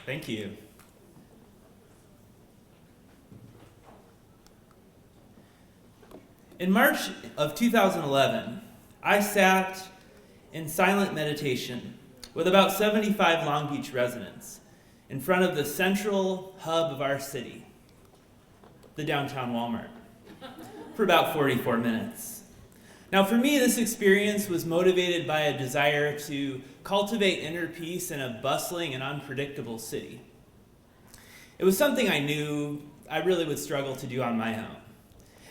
Thank you. In March of 2011, I sat in silent meditation with about 75 Long Beach residents in front of the central hub of our city, the downtown Walmart, for about 44 minutes. Now, for me, this experience was motivated by a desire to cultivate inner peace in a bustling and unpredictable city. It was something I knew I really would struggle to do on my own.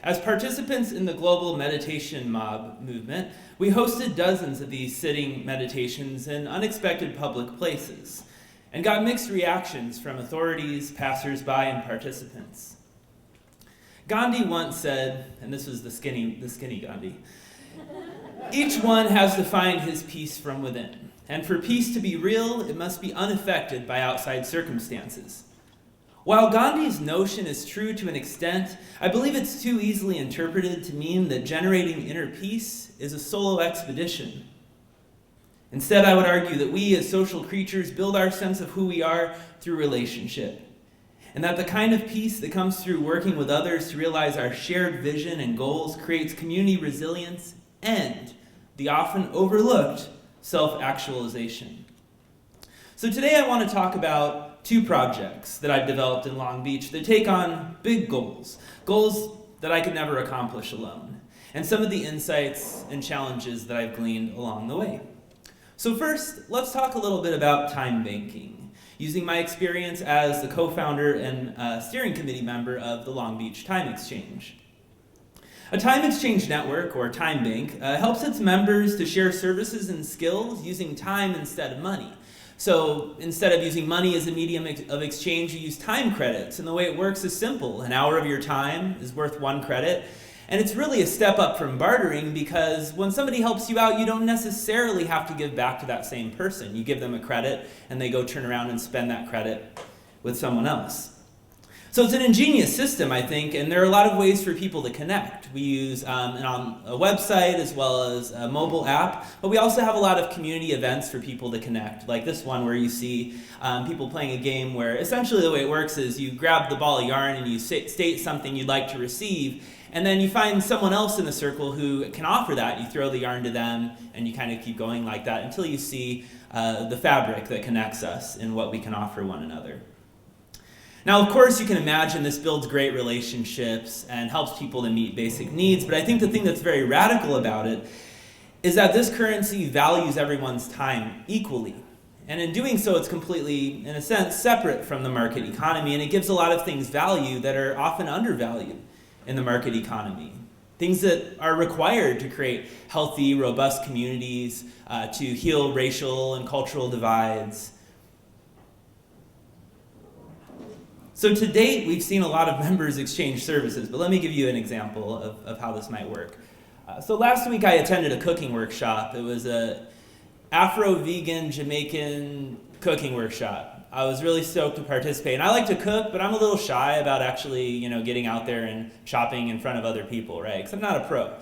As participants in the global meditation mob movement, we hosted dozens of these sitting meditations in unexpected public places and got mixed reactions from authorities, passersby, and participants. Gandhi once said, and this was the skinny Gandhi, "Each one has to find his peace from within, and for peace to be real, it must be unaffected by outside circumstances." While Gandhi's notion is true to an extent, I believe it's too easily interpreted to mean that generating inner peace is a solo expedition. Instead, I would argue that we as social creatures build our sense of who we are through relationship, and that the kind of peace that comes through working with others to realize our shared vision and goals creates community resilience and the often overlooked self-actualization. So today I want to talk about two projects that I've developed in Long Beach that take on big goals that I could never accomplish alone, and some of the insights and challenges that I've gleaned along the way. So first, let's talk a little bit about time banking, using my experience as the co-founder and steering committee member of the Long Beach Time Exchange. A time exchange network, or time bank, helps its members to share services and skills using time instead of money. So instead of using money as a medium of exchange, you use time credits. And the way it works is simple. An hour of your time is worth 1 credit. And it's really a step up from bartering, because when somebody helps you out, you don't necessarily have to give back to that same person. You give them a credit, and they go turn around and spend that credit with someone else. So it's an ingenious system, I think, and there are a lot of ways for people to connect. We use a website as well as a mobile app, but we also have a lot of community events for people to connect, like this one where you see people playing a game where essentially the way it works is you grab the ball of yarn and you state something you'd like to receive, and then you find someone else in the circle who can offer that. You throw the yarn to them, and you kind of keep going like that until you see the fabric that connects us and what we can offer one another. Now, of course, you can imagine this builds great relationships and helps people to meet basic needs, but I think the thing that's very radical about it is that this currency values everyone's time equally. And in doing so, it's completely, in a sense, separate from the market economy, and it gives a lot of things value that are often undervalued in the market economy. Things that are required to create healthy, robust communities, to heal racial and cultural divides. So to date, we've seen a lot of members exchange services, but let me give you an example of how this might work. So last week I attended a cooking workshop. It was a Afro-vegan Jamaican cooking workshop. I was really stoked to participate. And I like to cook, but I'm a little shy about actually, getting out there and shopping in front of other people, right? Because I'm not a pro.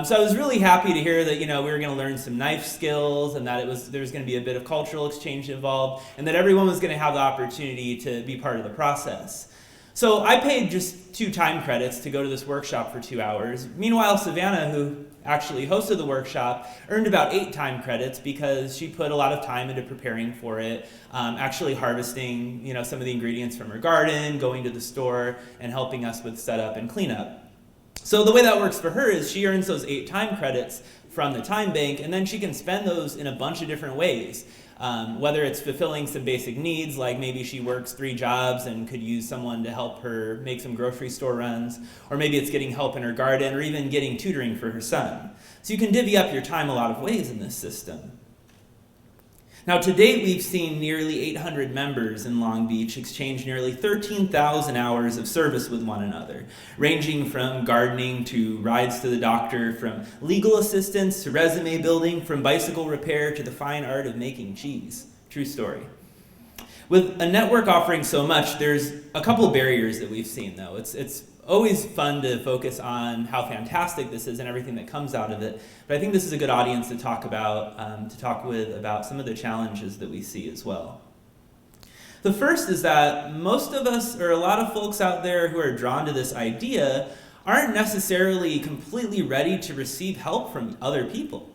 So I was really happy to hear that, we were going to learn some knife skills, and that there was going to be a bit of cultural exchange involved, and that everyone was going to have the opportunity to be part of the process. So I paid just 2 time credits to go to this workshop for 2 hours. Meanwhile, Savannah, who actually hosted the workshop, earned about 8 time credits because she put a lot of time into preparing for it, actually harvesting, some of the ingredients from her garden, going to the store, and helping us with setup and cleanup. So the way that works for her is she earns those 8 time credits from the time bank, and then she can spend those in a bunch of different ways. Whether it's fulfilling some basic needs, like maybe she works 3 jobs and could use someone to help her make some grocery store runs, or maybe it's getting help in her garden, or even getting tutoring for her son. So you can divvy up your time a lot of ways in this system. Now, to date, we've seen nearly 800 members in Long Beach exchange nearly 13,000 hours of service with one another, ranging from gardening to rides to the doctor, from legal assistance to resume building, from bicycle repair to the fine art of making cheese. True story. With a network offering so much, there's a couple of barriers that we've seen, though. It's always fun to focus on how fantastic this is and everything that comes out of it, but I think this is a good audience to talk with about some of the challenges that we see as well. The first is that most of us, or a lot of folks out there who are drawn to this idea, aren't necessarily completely ready to receive help from other people.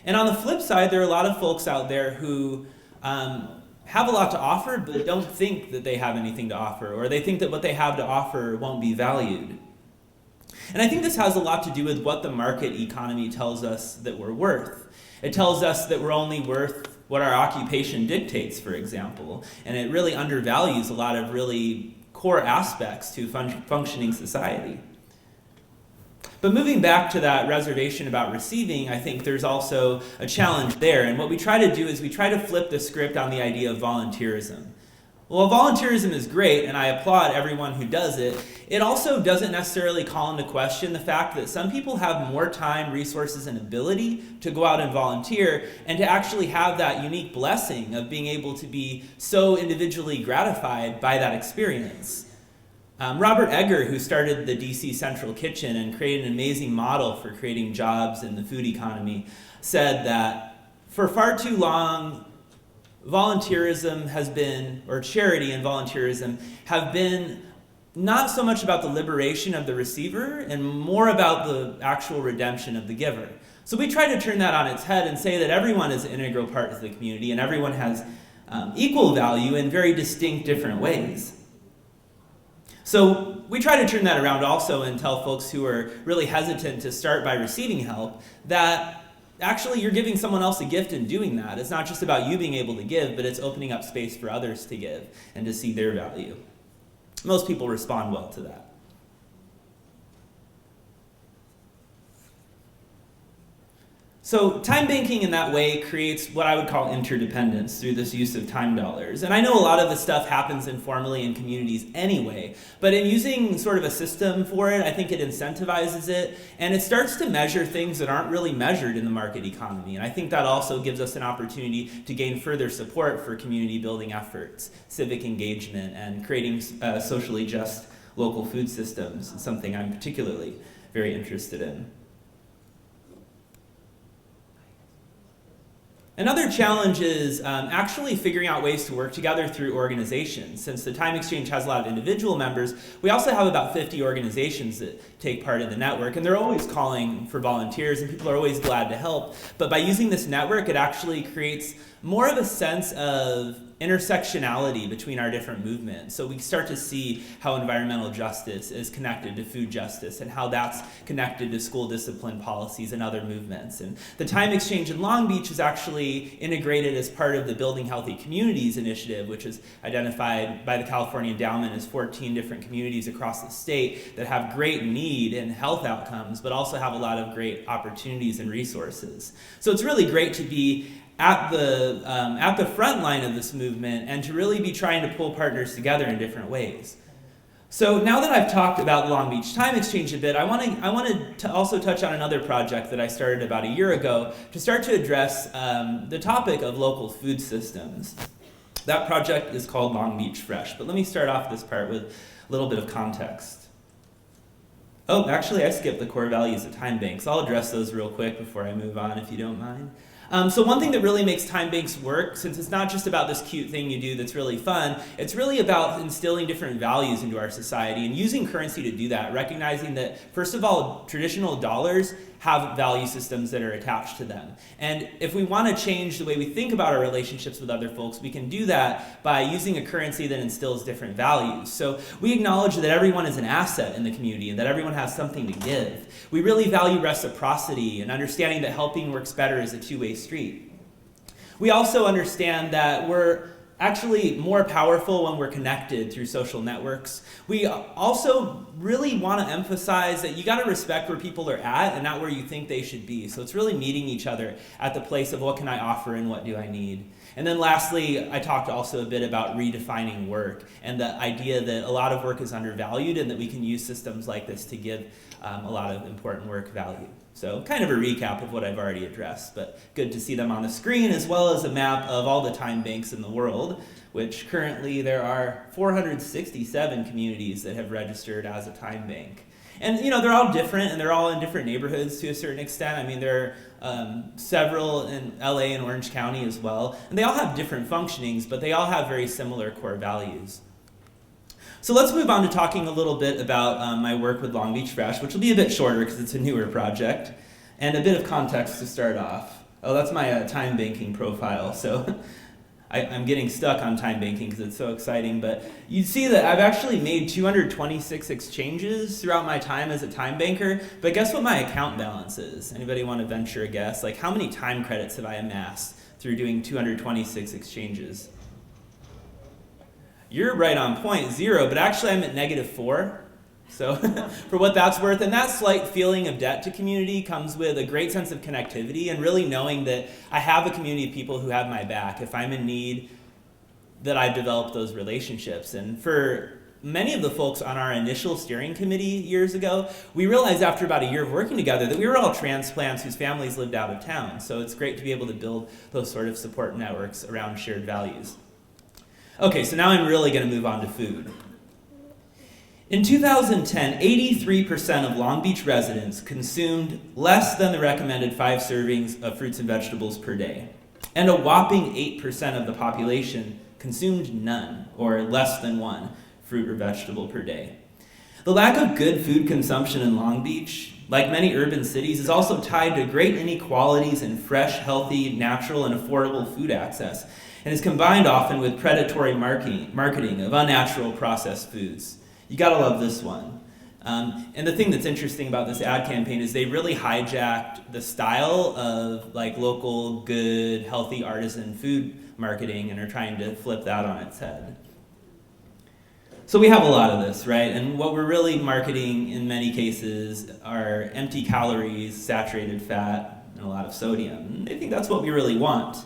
And on the flip side, there are a lot of folks out there who have a lot to offer, but don't think that they have anything to offer, or they think that what they have to offer won't be valued. And I think this has a lot to do with what the market economy tells us that we're worth. It tells us that we're only worth what our occupation dictates, for example, and it really undervalues a lot of really core aspects to functioning society. But moving back to that reservation about receiving, I think there's also a challenge there. And what we try to do is we try to flip the script on the idea of volunteerism. Well, volunteerism is great, and I applaud everyone who does it. It also doesn't necessarily call into question the fact that some people have more time, resources, and ability to go out and volunteer, and to actually have that unique blessing of being able to be so individually gratified by that experience. Robert Egger, who started the DC Central Kitchen and created an amazing model for creating jobs in the food economy, said that for far too long, volunteerism has been, or charity and volunteerism have been not so much about the liberation of the receiver and more about the actual redemption of the giver. So we try to turn that on its head and say that everyone is an integral part of the community and everyone has equal value in very distinct different ways. So we try to turn that around also and tell folks who are really hesitant to start by receiving help that actually you're giving someone else a gift in doing that. It's not just about you being able to give, but it's opening up space for others to give and to see their value. Most people respond well to that. So time banking in that way creates what I would call interdependence through this use of time dollars. And I know a lot of this stuff happens informally in communities anyway, but in using sort of a system for it, I think it incentivizes it, and it starts to measure things that aren't really measured in the market economy. And I think that also gives us an opportunity to gain further support for community building efforts, civic engagement, and creating socially just local food systems, something I'm particularly very interested in. Another challenge is actually figuring out ways to work together through organizations. Since the Time Exchange has a lot of individual members, we also have about 50 organizations that take part in the network, and they're always calling for volunteers, and people are always glad to help. But by using this network, it actually creates more of a sense of intersectionality between our different movements. So we start to see how environmental justice is connected to food justice and how that's connected to school discipline policies and other movements. And the Time Exchange in Long Beach is actually integrated as part of the Building Healthy Communities initiative, which is identified by the California Endowment as 14 different communities across the state that have great need in health outcomes, but also have a lot of great opportunities and resources. So it's really great to be at the front line of this movement and to really be trying to pull partners together in different ways. So now that I've talked about the Long Beach Time Exchange a bit, I wanted to also touch on another project that I started about a year ago to start to address the topic of local food systems. That project is called Long Beach Fresh, but let me start off this part with a little bit of context. Oh, actually I skipped the core values of time banks. I'll address those real quick before I move on if you don't mind. So one thing that really makes time banks work, since it's not just about this cute thing you do that's really fun, it's really about instilling different values into our society and using currency to do that, recognizing that, first of all, traditional dollars have value systems that are attached to them. And if we want to change the way we think about our relationships with other folks, we can do that by using a currency that instills different values. So we acknowledge that everyone is an asset in the community and that everyone has something to give. We really value reciprocity and understanding that helping works better as a two-way street. We also understand that we're actually more powerful when we're connected through social networks. We also really want to emphasize that you got to respect where people are at and not where you think they should be. So it's really meeting each other at the place of what can I offer and what do I need. And then lastly, I talked also a bit about redefining work and the idea that a lot of work is undervalued and that we can use systems like this to give a lot of important work value. So kind of a recap of what I've already addressed, but good to see them on the screen, as well as a map of all the time banks in the world, which currently there are 467 communities that have registered as a time bank. And they're all different, and they're all in different neighborhoods to a certain extent. I mean, there are several in LA and Orange County as well, and they all have different functionings, but they all have very similar core values. So let's move on to talking a little bit about my work with Long Beach Fresh, which will be a bit shorter because it's a newer project, and a bit of context to start off. Oh, that's my time banking profile, so I'm getting stuck on time banking because it's so exciting, but you see that I've actually made 226 exchanges throughout my time as a time banker, but guess what my account balance is? Anybody want to venture a guess? Like, how many time credits have I amassed through doing 226 exchanges? You're right on point, 0, but actually I'm at -4. So for what that's worth, and that slight feeling of debt to community comes with a great sense of connectivity and really knowing that I have a community of people who have my back. If I'm in need, that I've developed those relationships. And for many of the folks on our initial steering committee years ago, we realized after about a year of working together that we were all transplants whose families lived out of town. So it's great to be able to build those sort of support networks around shared values. Okay, so now I'm really going to move on to food. In 2010, 83% of Long Beach residents consumed less than the recommended 5 servings of fruits and vegetables per day. And a whopping 8% of the population consumed none, or less than 1, fruit or vegetable per day. The lack of good food consumption in Long Beach, like many urban cities, is also tied to great inequalities in fresh, healthy, natural, and affordable food access, and is combined often with predatory marketing of unnatural processed foods. You gotta love this one. And the thing that's interesting about this ad campaign is they really hijacked the style of like local, good, healthy artisan food marketing and are trying to flip that on its head. So we have a lot of this, right? And what we're really marketing in many cases are empty calories, saturated fat, and a lot of sodium. And they think that's what we really want.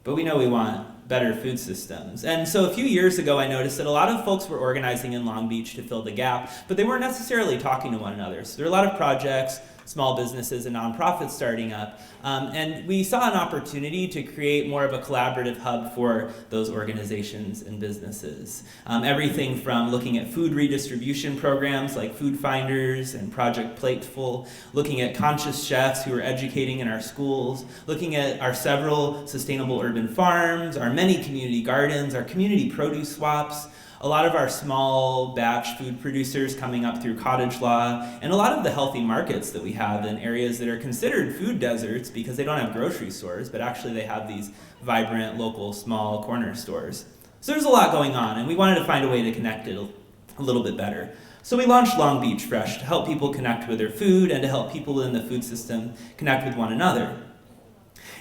But we know we want better food systems. And so a few years ago, I noticed that a lot of folks were organizing in Long Beach to fill the gap, but they weren't necessarily talking to one another. So there are a lot of projects, small businesses, and nonprofits starting up. And we saw an opportunity to create more of a collaborative hub for those organizations and businesses. Everything from looking at food redistribution programs like Food Finders and Project Plateful, looking at conscious chefs who are educating in our schools, looking at our several sustainable urban farms, our many community gardens, our community produce swaps, a lot of our small batch food producers coming up through cottage law, and a lot of the healthy markets that we have in areas that are considered food deserts because they don't have grocery stores, but actually they have these vibrant local small corner stores. So there's a lot going on, and we wanted to find a way to connect it a little bit better. So we launched Long Beach Fresh to help people connect with their food and to help people in the food system connect with one another.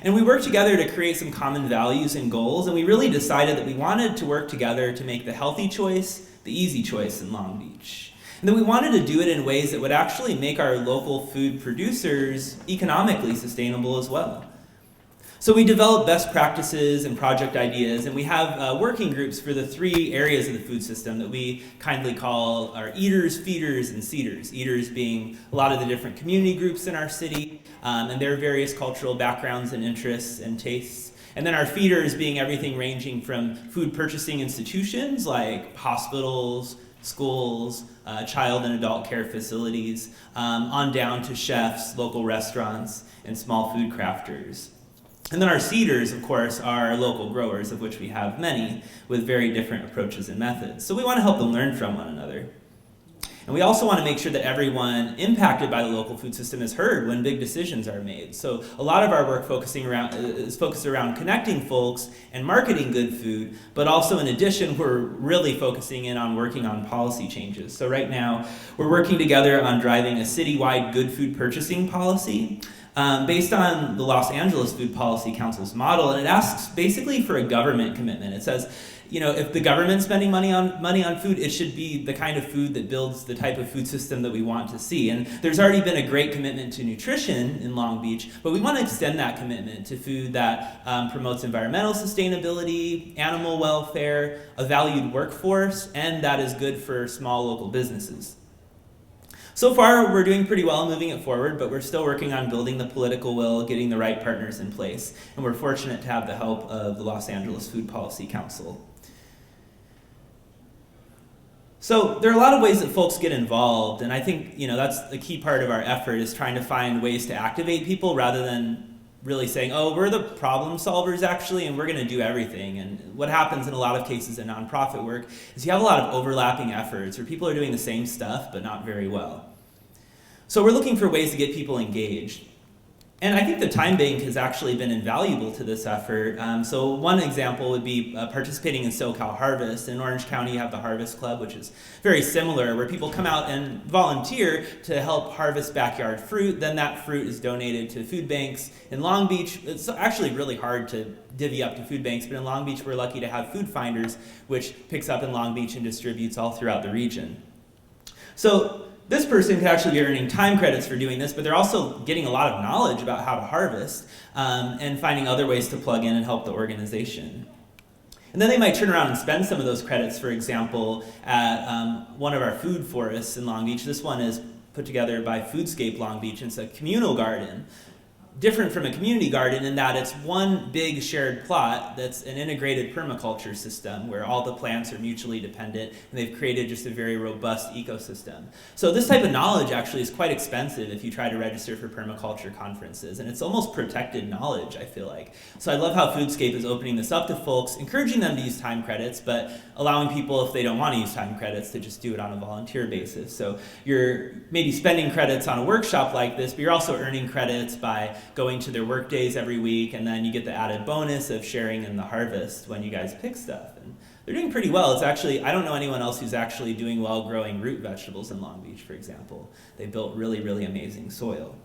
And we worked together to create some common values and goals, and we really decided that we wanted to work together to make the healthy choice the easy choice in Long Beach. And that we wanted to do it in ways that would actually make our local food producers economically sustainable as well. So we developed best practices and project ideas, and we have working groups for the 3 areas of the food system that we kindly call our eaters, feeders, and seeders. Eaters being a lot of the different community groups in our city, and their various cultural backgrounds and interests and tastes. And then our feeders being everything ranging from food purchasing institutions like hospitals, schools, child and adult care facilities, on down to chefs, local restaurants, and small food crafters. And then our seeders, of course, are local growers, of which we have many, with very different approaches and methods. So we want to help them learn from one another. And we also want to make sure that everyone impacted by the local food system is heard when big decisions are made. So a lot of our work is focused around connecting folks and marketing good food, but also in addition, we're really focusing in on working on policy changes. So right now, we're working together on driving a citywide good food purchasing policy. Based on the Los Angeles Food Policy Council's model, and it asks basically for a government commitment. It says, if the government's spending money on food, it should be the kind of food that builds the type of food system that we want to see. And there's already been a great commitment to nutrition in Long Beach, but we want to extend that commitment to food that promotes environmental sustainability, animal welfare, a valued workforce, and that is good for small local businesses. So far, we're doing pretty well moving it forward, but we're still working on building the political will, getting the right partners in place, and we're fortunate to have the help of the Los Angeles Food Policy Council. So there are a lot of ways that folks get involved, and I think that's a key part of our effort is trying to find ways to activate people rather than really saying, oh, we're the problem solvers actually, and we're going to do everything. And what happens in a lot of cases in nonprofit work is you have a lot of overlapping efforts where people are doing the same stuff but not very well. So we're looking for ways to get people engaged. And I think the time bank has actually been invaluable to this effort. So one example would be participating in SoCal Harvest. In Orange County, you have the Harvest Club, which is very similar, where people come out and volunteer to help harvest backyard fruit. Then that fruit is donated to food banks. In Long Beach, it's actually really hard to divvy up to food banks, but in Long Beach, we're lucky to have Food Finders, which picks up in Long Beach and distributes all throughout the region. So this person could actually be earning time credits for doing this, but they're also getting a lot of knowledge about how to harvest and finding other ways to plug in and help the organization. And then they might turn around and spend some of those credits, for example, at one of our food forests in Long Beach. This one is put together by Foodscape Long Beach. It's a communal garden. Different from a community garden in that it's one big shared plot that's an integrated permaculture system where all the plants are mutually dependent, and they've created just a very robust ecosystem. So this type of knowledge actually is quite expensive if you try to register for permaculture conferences, and it's almost protected knowledge, I feel like. So I love how Foodscape is opening this up to folks, encouraging them to use time credits, but allowing people, if they don't want to use time credits, to just do it on a volunteer basis. So you're maybe spending credits on a workshop like this, but you're also earning credits by going to their work days every week, and then you get the added bonus of sharing in the harvest when you guys pick stuff. And they're doing pretty well. It's actually, I don't know anyone else who's actually doing well growing root vegetables in Long Beach, for example. They built really, really amazing soil.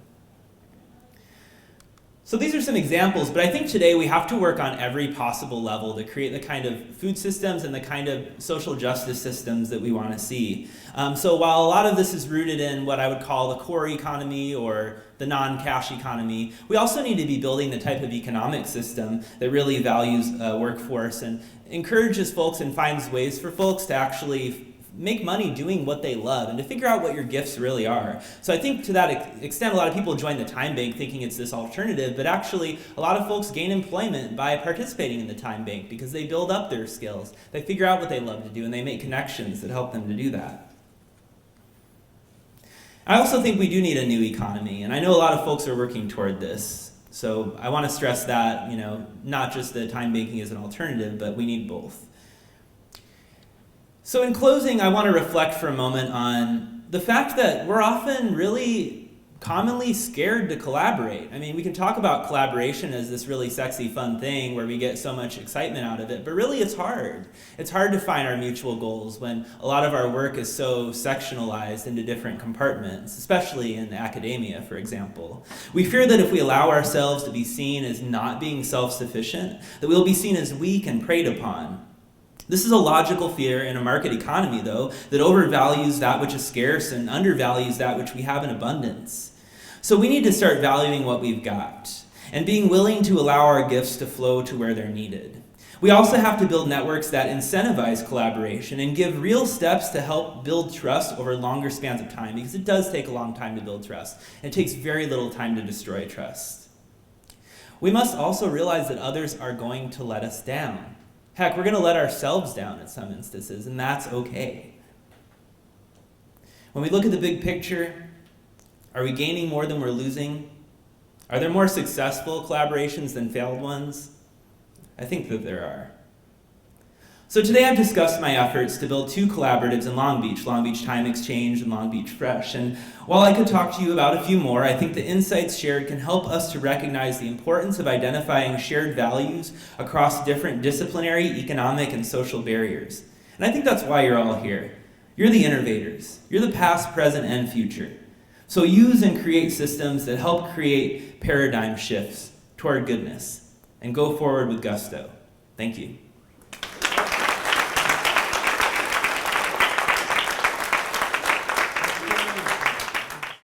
So these are some examples, but I think today we have to work on every possible level to create the kind of food systems and the kind of social justice systems that we want to see. So while a lot of this is rooted in what I would call the core economy or the non-cash economy, we also need to be building the type of economic system that really values workforce and encourages folks and finds ways for folks to actually make money doing what they love and to figure out what your gifts really are. So I think to that extent, a lot of people join the time bank thinking it's this alternative, but actually a lot of folks gain employment by participating in the time bank because they build up their skills. They figure out what they love to do and they make connections that help them to do that. I also think we do need a new economy, and I know a lot of folks are working toward this. So I want to stress that, not just that time banking is an alternative, but we need both. So in closing, I want to reflect for a moment on the fact that we're often really commonly scared to collaborate. I mean, we can talk about collaboration as this really sexy, fun thing where we get so much excitement out of it, but really it's hard. It's hard to find our mutual goals when a lot of our work is so sectionalized into different compartments, especially in academia, for example. We fear that if we allow ourselves to be seen as not being self-sufficient, that we'll be seen as weak and preyed upon. This is a logical fear in a market economy, though, that overvalues that which is scarce and undervalues that which we have in abundance. So we need to start valuing what we've got and being willing to allow our gifts to flow to where they're needed. We also have to build networks that incentivize collaboration and give real steps to help build trust over longer spans of time, because it does take a long time to build trust. It takes very little time to destroy trust. We must also realize that others are going to let us down. Heck, we're going to let ourselves down in some instances, and that's okay. When we look at the big picture, are we gaining more than we're losing? Are there more successful collaborations than failed ones? I think that there are. So today I've discussed my efforts to build 2 collaboratives in Long Beach Time Exchange and Long Beach Fresh. And while I could talk to you about a few more, I think the insights shared can help us to recognize the importance of identifying shared values across different disciplinary, economic, and social barriers. And I think that's why you're all here. You're the innovators. You're the past, present, and future. So use and create systems that help create paradigm shifts toward goodness, and go forward with gusto. Thank you.